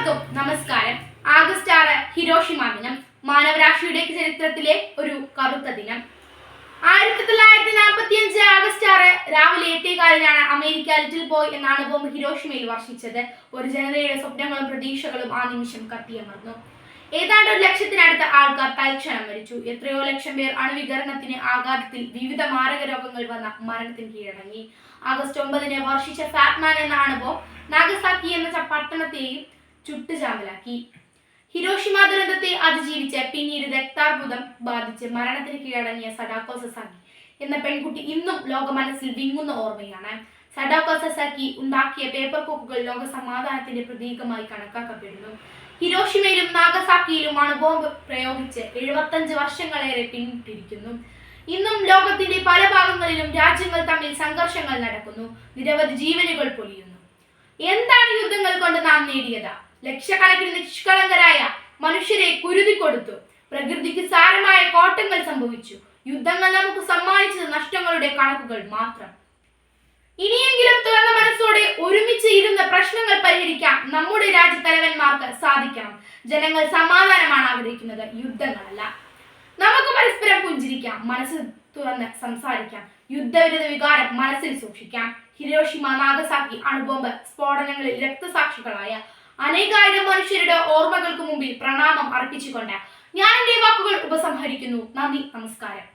എല്ലാവർക്കും നമസ്കാരം. August 6 Hiroshima ദിനം, മാനവരാശിയുടെ ചരിത്രത്തിലെ ഒരു കറുത്ത ദിനം. 1945 ആഗസ്റ്റ് 6 രാവിലെ 8:15 അമേരിക്ക ലിറ്റിൽ ബോയ് എന്ന അണുബോംബ് ഹിരോഷിമയിൽ വർഷിച്ചത്. ഒരു ജനതയുടെ സ്വപ്നങ്ങളും പ്രതീക്ഷകളും ആ നിമിഷം കത്തിയമർന്നു. ഏതാണ്ട് 1 ലക്ഷത്തിനടുത്ത ആൾക്കാർ തൽക്ഷണം മരിച്ചു. എത്രയോ ലക്ഷം പേർ അണുവികരണത്തിന് ആഘാതത്തിൽ വിവിധ മാരക രോഗങ്ങൾ വന്ന മരണത്തിന് കീഴടങ്ങി. ആഗസ്റ്റ് 9 വർഷിച്ച ഫാറ്റ്മാൻ എന്ന അണുബോംബ് നാഗസാക്കി എന്ന പട്ടണത്തെയും ചുട്ടുചാമ്പലാക്കി. ഹിരോഷിമ ദുരന്തത്തെ അതിജീവിച്ച് പിന്നീട് രക്താർബുദം ബാധിച്ച് മരണത്തിന് കീഴടങ്ങിയ സഡാക്കോ സസാക്കി എന്ന പെൺകുട്ടി ഇന്നും ലോക മനസ്സിൽ വിങ്ങുന്ന ഓർമ്മയാണ്. സഡാക്കോ സസാക്കി ഉണ്ടാക്കിയ പേപ്പർ കോക്കുകൾ ലോക സമാധാനത്തിന്റെ പ്രതീകമായി കണക്കാക്കപ്പെടുന്നു. ഹിരോഷിമയിലും നാഗസാക്കിയിലും അണുബോംബ് പ്രയോഗിച്ച് 75 വർഷങ്ങളേറെ പിന്നിട്ടിരിക്കുന്നു. ഇന്നും ലോകത്തിന്റെ പല ഭാഗങ്ങളിലും രാജ്യങ്ങൾ തമ്മിൽ സംഘർഷങ്ങൾ നടക്കുന്നു. നിരവധി ജീവനുകൾ പൊലിയുന്നു. എന്താണ് യുദ്ധങ്ങൾ കൊണ്ട് നാം നേടിയത്? ലക്ഷക്കണക്കിന് നിഷ്കളങ്കരായ മനുഷ്യരെ കുരുതി കൊടുത്തു. പ്രകൃതിക്ക് സാരമായ കോട്ടങ്ങൾ സംഭവിച്ചു. യുദ്ധങ്ങൾ നമുക്ക് സമ്മാനിച്ചത് നഷ്ടങ്ങളുടെ കണക്കുകൾ മാത്രം. ഇനിയെങ്കിലും തുറന്ന മനസ്സോടെ ഒരുമിച്ച് ഇരുന്ന് പ്രശ്നങ്ങൾ പരിഹരിക്കാൻ നമ്മുടെ രാജ്യത്തലവന്മാർക്ക് സാധിക്കണം. ജനങ്ങൾ സമാധാനമാണ് ആഗ്രഹിക്കുന്നത്, യുദ്ധങ്ങളല്ല. നമുക്ക് പരസ്പരം പുഞ്ചിരിക്കാം, മനസ്സ് തുറന്ന് സംസാരിക്കാം, യുദ്ധവിരുദ്ധ വികാരം മനസ്സിൽ സൂക്ഷിക്കാം. ഹിരോഷിമ നാഗസാക്കി അണുബോംബ് സ്ഫോടനങ്ങളിൽ രക്തസാക്ഷികളായ അനേകായിരം മനുഷ്യരുടെ ഓർമ്മകൾക്ക് മുമ്പിൽ പ്രണാമം അർപ്പിച്ചുകൊണ്ട് ഞാൻ എന്റെ വാക്കുകൾ ഉപസംഹരിക്കുന്നു. നന്ദി, നമസ്കാരം.